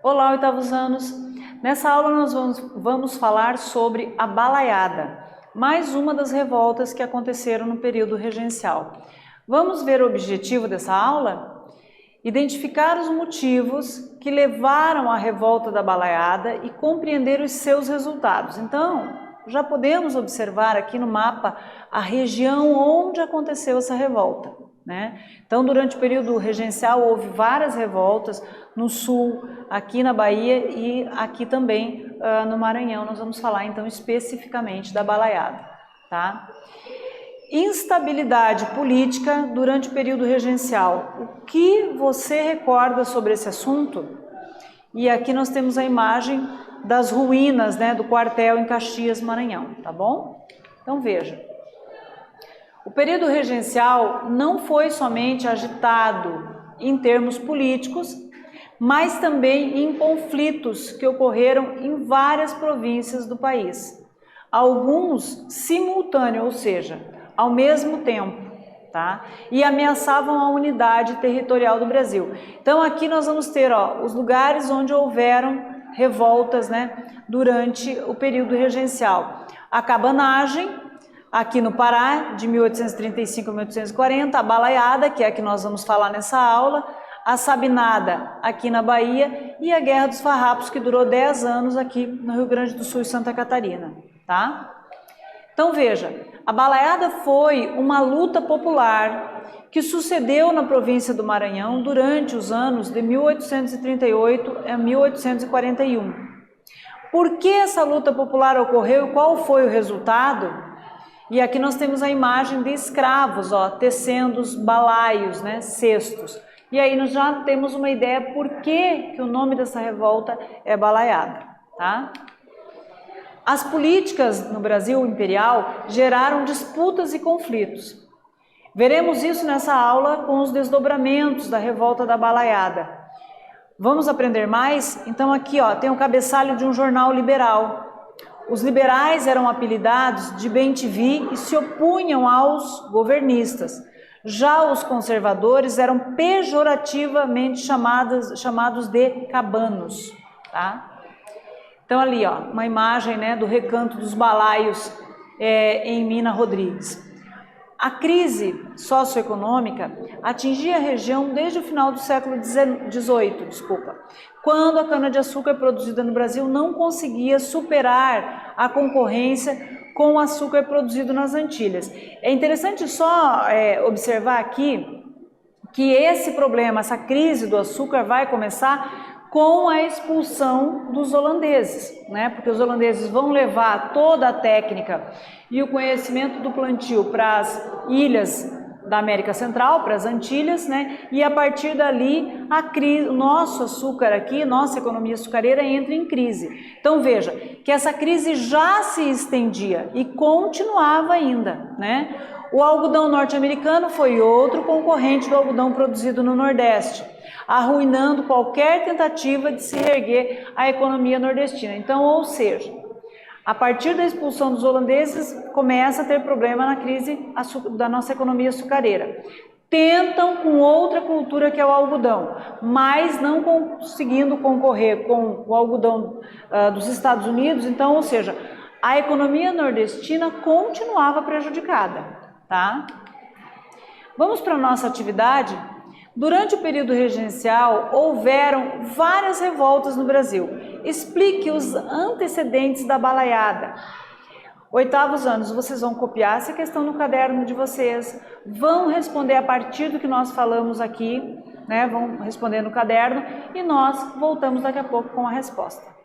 Olá, oitavos anos! Nessa aula nós vamos falar sobre a balaiada, mais uma das revoltas que aconteceram no período regencial. Vamos ver o objetivo dessa aula? Identificar os motivos que levaram à revolta da balaiada e compreender os seus resultados. Então, já podemos observar aqui no mapa a região onde aconteceu essa revolta, né? Então, durante o período regencial houve várias revoltas no sul, aqui na Bahia e aqui também no Maranhão. Nós vamos falar então especificamente da balaiada, tá? Instabilidade política durante o período regencial. O que você recorda sobre esse assunto? E aqui nós temos a imagem das ruínas, né, do quartel em Caxias, Maranhão, tá bom? Então veja. O período regencial não foi somente agitado em termos políticos, mas também em conflitos que ocorreram em várias províncias do país. Alguns simultâneos, ou seja, ao mesmo tempo, tá? E ameaçavam a unidade territorial do Brasil. Então aqui nós vamos ter os lugares onde houveram revoltas, né, durante o período regencial. A cabanagem, aqui no Pará, de 1835 a 1840, a balaiada, que é a que nós vamos falar nessa aula, a sabinada aqui na Bahia e a Guerra dos Farrapos, que durou 10 anos aqui no Rio Grande do Sul e Santa Catarina, tá? Então veja, a balaiada foi uma luta popular que sucedeu na província do Maranhão durante os anos de 1838 a 1841. Por que essa luta popular ocorreu e qual foi o resultado? E aqui nós temos a imagem de escravos, tecendo os balaios, né, cestos. E aí nós já temos uma ideia por que o nome dessa revolta é balaiada, tá? As políticas no Brasil imperial geraram disputas e conflitos. Veremos isso nessa aula com os desdobramentos da revolta da balaiada. Vamos aprender mais? Então aqui tem o cabeçalho de um jornal liberal. Os liberais eram apelidados de bem-te-vi e se opunham aos governistas. Já os conservadores eram pejorativamente chamados de cabanos, tá? Então ali, uma imagem, né, do Recanto dos Balaios em Mina Rodrigues. A crise socioeconômica atingia a região desde o final do século XVIII, quando a cana-de-açúcar produzida no Brasil não conseguia superar a concorrência com o açúcar produzido nas Antilhas. É interessante só observar aqui que esse problema, essa crise do açúcar vai começar com a expulsão dos holandeses, né? Porque os holandeses vão levar toda a técnica e o conhecimento do plantio para as ilhas da América Central, para as Antilhas, né? E a partir dali, o nosso açúcar aqui, nossa economia açucareira entra em crise. Então veja, que essa crise já se estendia e continuava ainda, né? O algodão norte-americano foi outro concorrente do algodão produzido no Nordeste, arruinando qualquer tentativa de se reerguer a economia nordestina. Então, ou seja, a partir da expulsão dos holandeses, começa a ter problema na crise da nossa economia açucareira. Tentam com outra cultura que é o algodão, mas não conseguindo concorrer com o algodão dos Estados Unidos. Então, ou seja, a economia nordestina continuava prejudicada, tá? Vamos para a nossa atividade? Durante o período regencial, houveram várias revoltas no Brasil. Explique os antecedentes da balaiada. Oitavos anos, vocês vão copiar essa questão no caderno de vocês, vão responder a partir do que nós falamos aqui, né? Vão responder no caderno e nós voltamos daqui a pouco com a resposta.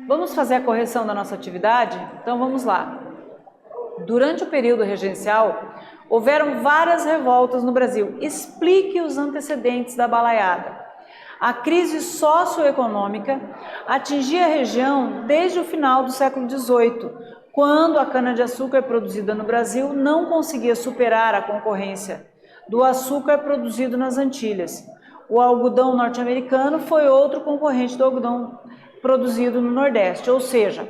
Vamos fazer a correção da nossa atividade? Então vamos lá. Durante o período regencial, houveram várias revoltas no Brasil. Explique os antecedentes da balaiada. A crise socioeconômica atingia a região desde o final do século XVIII, quando a cana-de-açúcar produzida no Brasil não conseguia superar a concorrência do açúcar produzido nas Antilhas. O algodão norte-americano foi outro concorrente do algodão produzido no Nordeste, ou seja,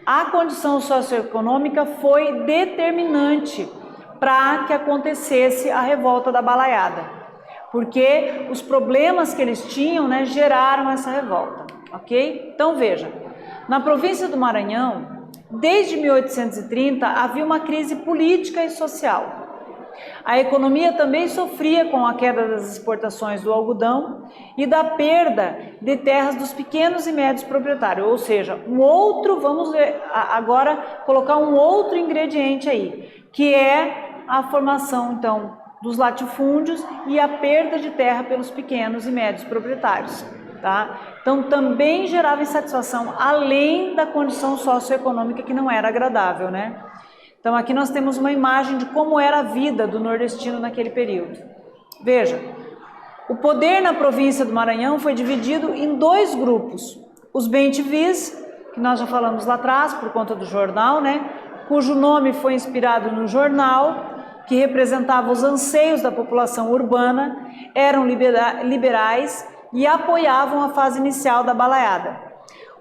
a condição socioeconômica foi determinante para que acontecesse a revolta da balaiada, porque os problemas que eles tinham, né, geraram essa revolta, ok? Então veja, na província do Maranhão, desde 1830 havia uma crise política e social. A economia também sofria com a queda das exportações do algodão e da perda de terras dos pequenos e médios proprietários, ou seja, vamos ver, agora colocar um outro ingrediente aí, que é a formação, então, dos latifúndios e a perda de terra pelos pequenos e médios proprietários, tá? Então, também gerava insatisfação, além da condição socioeconômica que não era agradável, né? Então, aqui nós temos uma imagem de como era a vida do nordestino naquele período. Veja, o poder na província do Maranhão foi dividido em dois grupos. Os bem-te-vis, que nós já falamos lá atrás, por conta do jornal, né? Cujo nome foi inspirado no jornal, que representava os anseios da população urbana, eram liberais e apoiavam a fase inicial da balaiada.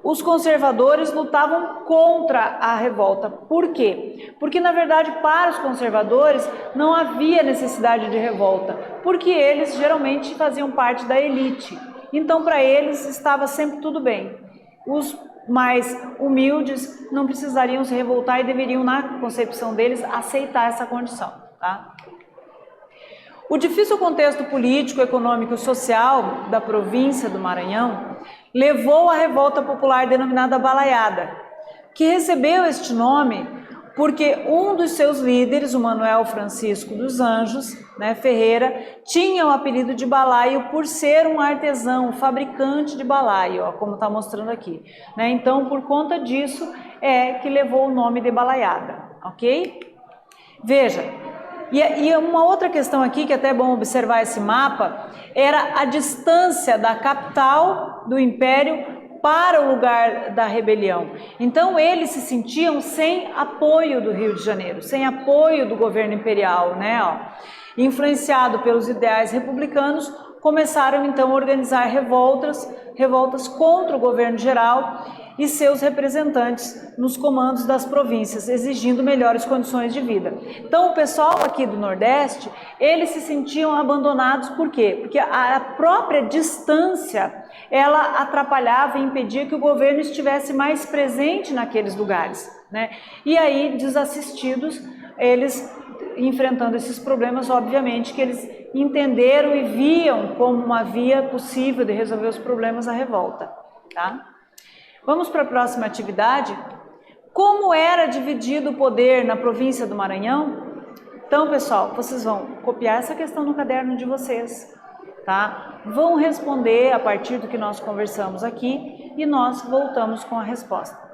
Os conservadores lutavam contra a revolta. Por quê? Porque, na verdade, para os conservadores não havia necessidade de revolta, porque eles geralmente faziam parte da elite. Então, para eles, estava sempre tudo bem. Os mais humildes não precisariam se revoltar e deveriam, na concepção deles, aceitar essa condição, tá? O difícil contexto político, econômico e social da província do Maranhão levou à revolta popular denominada balaiada, que recebeu este nome porque um dos seus líderes, o Manuel Francisco dos Anjos, né, Ferreira, tinha o apelido de balaio por ser um artesão, fabricante de balaio, ó, como está mostrando aqui, né? Então, por conta disso, é que levou o nome de balaiada, ok? Veja, e uma outra questão aqui, que é até bom observar esse mapa, era a distância da capital do Império para o lugar da rebelião. Então, eles se sentiam sem apoio do Rio de Janeiro, sem apoio do governo imperial, né? Ó. Influenciado pelos ideais republicanos, começaram então a organizar revoltas contra o governo geral e seus representantes nos comandos das províncias, exigindo melhores condições de vida. Então, o pessoal aqui do Nordeste, eles se sentiam abandonados, por quê? Porque a própria distância, ela atrapalhava e impedia que o governo estivesse mais presente naqueles lugares, né? E aí, desassistidos, eles enfrentando esses problemas, obviamente que eles entenderam e viam como uma via possível de resolver os problemas a revolta, tá? Vamos para a próxima atividade. Como era dividido o poder na província do Maranhão? Então, pessoal, vocês vão copiar essa questão no caderno de vocês, tá? Vão responder a partir do que nós conversamos aqui e nós voltamos com a resposta.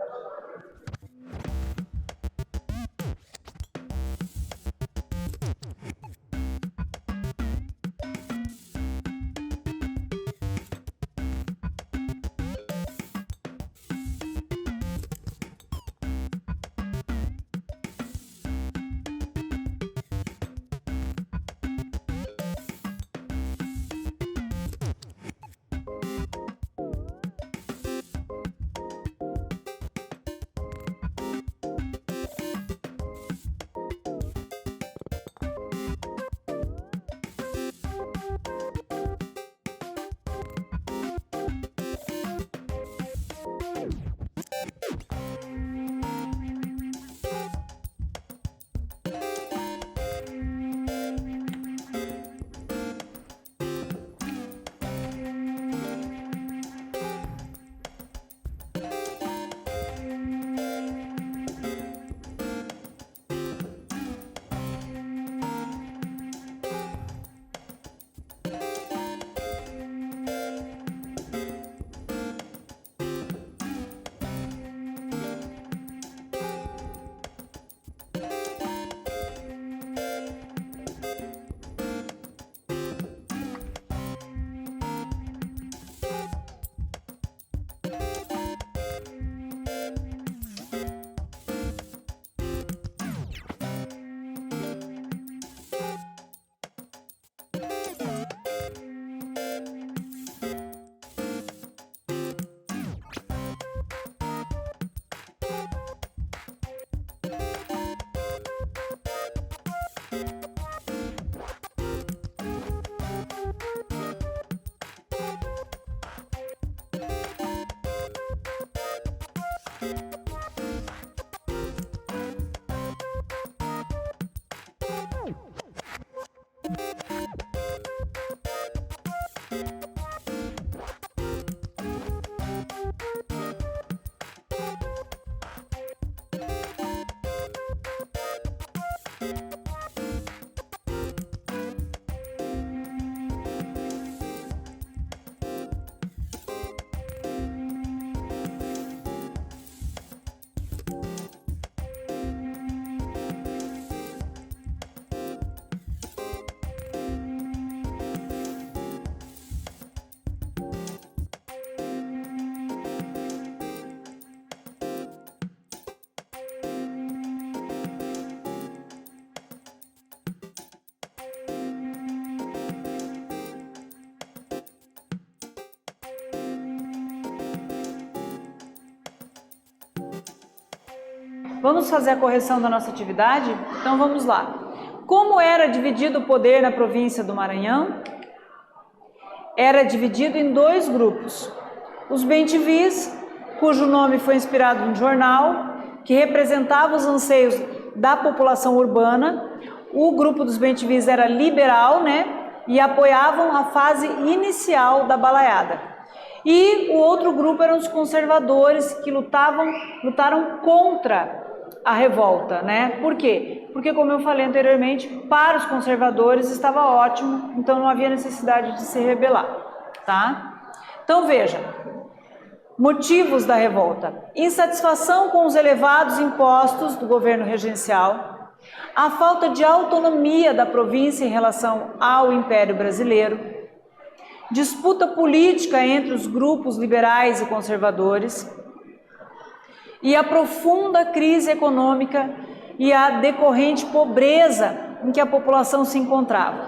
Vamos fazer a correção da nossa atividade? Então vamos lá. Como era dividido o poder na província do Maranhão? Era dividido em 2 grupos. Os bem-te-vis, cujo nome foi inspirado no jornal, que representava os anseios da população urbana. O grupo dos bem-te-vis era liberal, né? E apoiavam a fase inicial da balaiada. E o outro grupo eram os conservadores, que lutaram contra a revolta, né? Por quê? Porque, como eu falei anteriormente, para os conservadores estava ótimo, então não havia necessidade de se rebelar, tá? Então veja, motivos da revolta: insatisfação com os elevados impostos do governo regencial, a falta de autonomia da província em relação ao Império Brasileiro, disputa política entre os grupos liberais e conservadores, e a profunda crise econômica e a decorrente pobreza em que a população se encontrava.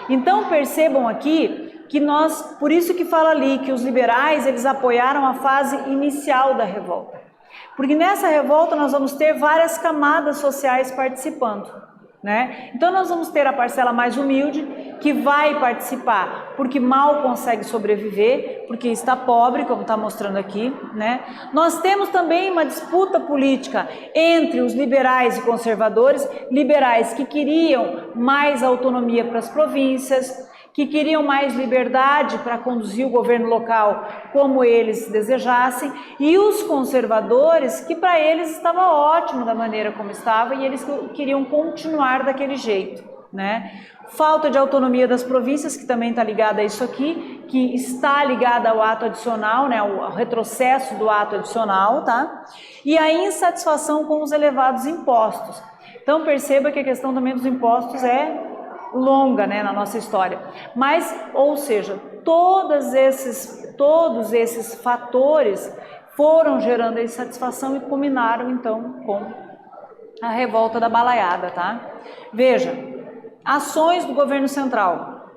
Então percebam aqui que por isso que fala ali que os liberais, eles apoiaram a fase inicial da revolta. Porque nessa revolta nós vamos ter várias camadas sociais participando, né? Então nós vamos ter a parcela mais humilde, que vai participar porque mal consegue sobreviver, porque está pobre, como está mostrando aqui, né? Nós temos também uma disputa política entre os liberais e conservadores, liberais que queriam mais autonomia para as províncias, que queriam mais liberdade para conduzir o governo local como eles desejassem, e os conservadores, que para eles estava ótimo da maneira como estava e eles queriam continuar daquele jeito, né? Falta de autonomia das províncias, que também está ligada a isso aqui, que está ligada ao ato adicional, né? Ao retrocesso do ato adicional, tá? E a insatisfação com os elevados impostos. Então perceba que a questão também dos impostos é longa, né, na nossa história, mas, ou seja, todos esses fatores foram gerando a insatisfação e culminaram então com a revolta da balaiada, tá? Veja, ações do governo central.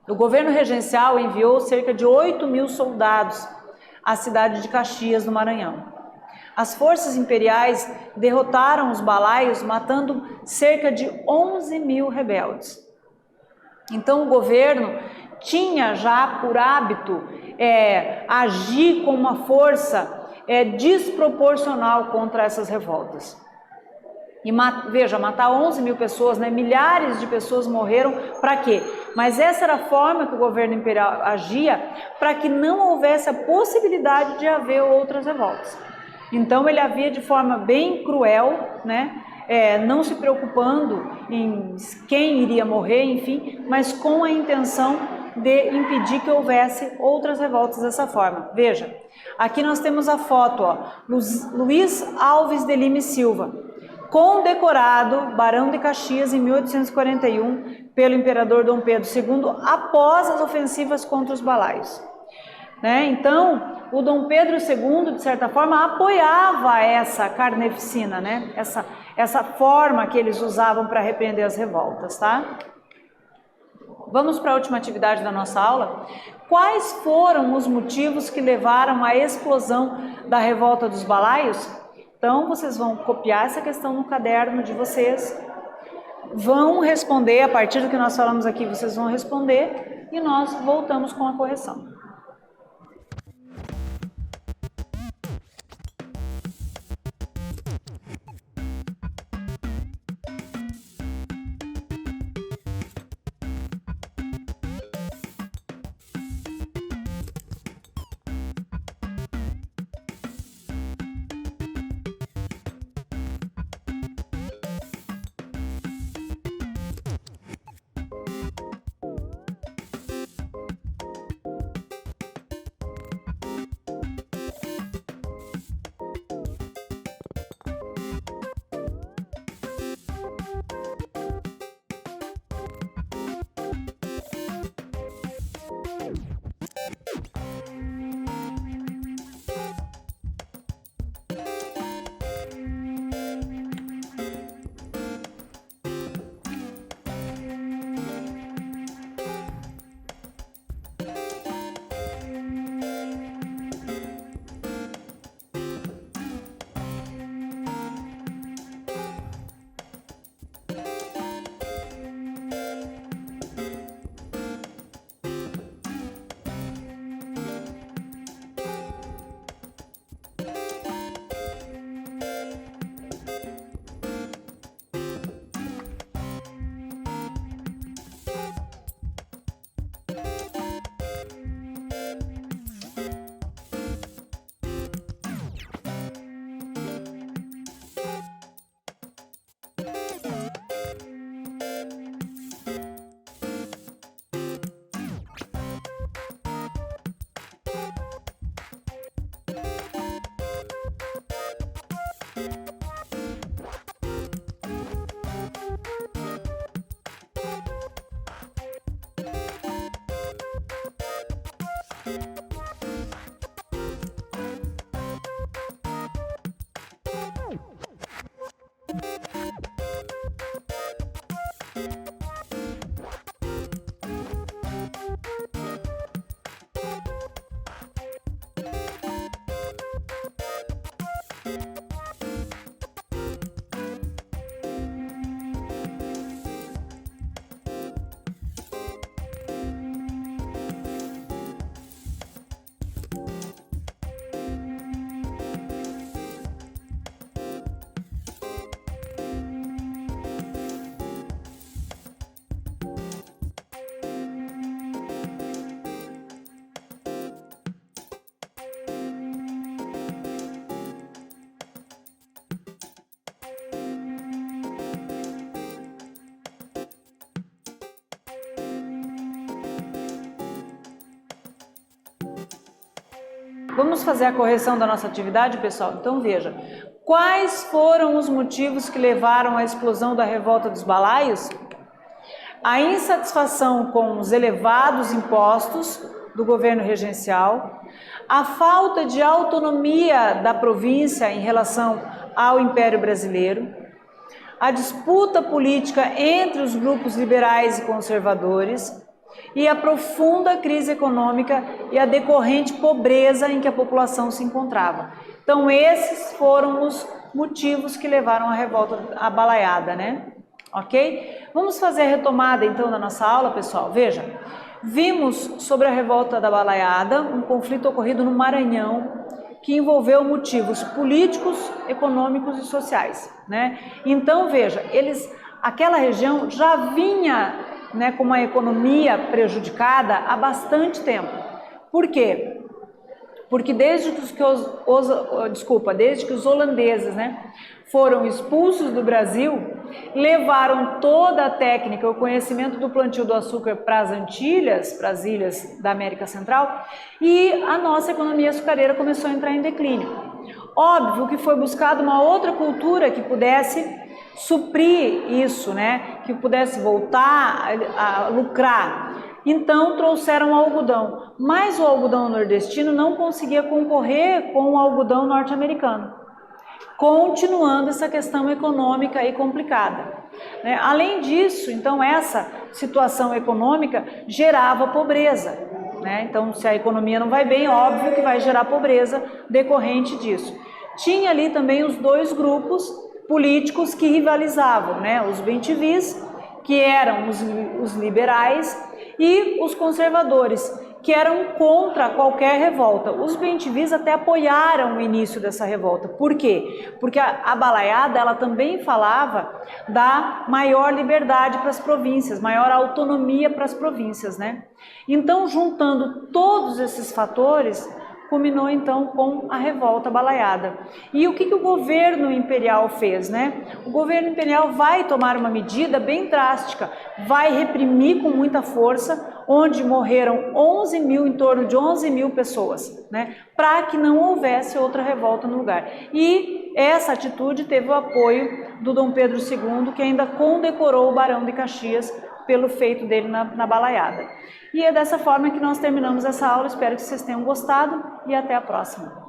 O governo regencial enviou cerca de 8.000 soldados à cidade de Caxias, no Maranhão. As forças imperiais derrotaram os balaios, matando cerca de 11.000 rebeldes. Então o governo tinha já por hábito agir com uma força desproporcional contra essas revoltas. E veja, matar 11.000 pessoas, né? Milhares de pessoas morreram, para quê? Mas essa era a forma que o governo imperial agia para que não houvesse a possibilidade de haver outras revoltas. Então ele havia de forma bem cruel, né? Não se preocupando em quem iria morrer, enfim, mas com a intenção de impedir que houvesse outras revoltas dessa forma. Veja, aqui nós temos a foto, ó, Luiz Alves de Lima e Silva, condecorado Barão de Caxias em 1841 pelo imperador Dom Pedro II após as ofensivas contra os balaios. Né? Então, o Dom Pedro II, de certa forma, apoiava essa carneficina, né? Essa forma que eles usavam para repreender as revoltas, tá? Vamos para a última atividade da nossa aula. Quais foram os motivos que levaram à explosão da revolta dos balaios? Então, vocês vão copiar essa questão no caderno de vocês, vão responder, a partir do que nós falamos aqui, vocês vão responder e nós voltamos com a correção. Vamos fazer a correção da nossa atividade, pessoal? Então veja, quais foram os motivos que levaram à explosão da revolta dos balaios? A insatisfação com os elevados impostos do governo regencial, a falta de autonomia da província em relação ao Império Brasileiro, a disputa política entre os grupos liberais e conservadores e a profunda crise econômica e a decorrente pobreza em que a população se encontrava. Então esses foram os motivos que levaram à revolta, à balaiada, né? Ok? Vamos fazer a retomada então da nossa aula, pessoal. Veja, vimos sobre a revolta da balaiada, um conflito ocorrido no Maranhão, que envolveu motivos políticos, econômicos e sociais, né? Então veja, aquela região já vinha, né, com uma economia prejudicada há bastante tempo. Por quê? Porque desde que os holandeses, né, foram expulsos do Brasil, levaram toda a técnica, o conhecimento do plantio do açúcar para as Antilhas, para as ilhas da América Central, e a nossa economia açucareira começou a entrar em declínio. Óbvio que foi buscada uma outra cultura que pudesse suprir isso, né, que pudesse voltar a lucrar. Então trouxeram o algodão, mas o algodão nordestino não conseguia concorrer com o algodão norte-americano, continuando essa questão econômica aí complicada, né? Além disso, então essa situação econômica gerava pobreza, né? Então se a economia não vai bem, óbvio que vai gerar pobreza decorrente disso. Tinha ali também os dois grupos políticos que rivalizavam, né? Os bem-te-vis, que eram os liberais, e os conservadores, que eram contra qualquer revolta. Os bem-te-vis até apoiaram o início dessa revolta. Por quê? Porque a balaiada, ela também falava da maior liberdade para as províncias, maior autonomia para as províncias, né? Então, juntando todos esses fatores, culminou então com a revolta balaiada. E o que o governo imperial fez, né? O governo imperial vai tomar uma medida bem drástica, vai reprimir com muita força, onde morreram em torno de 11 mil pessoas, né? Para que não houvesse outra revolta no lugar. E essa atitude teve o apoio do Dom Pedro II, que ainda condecorou o Barão de Caxias pelo feito dele na balaiada. E é dessa forma que nós terminamos essa aula. Espero que vocês tenham gostado e até a próxima.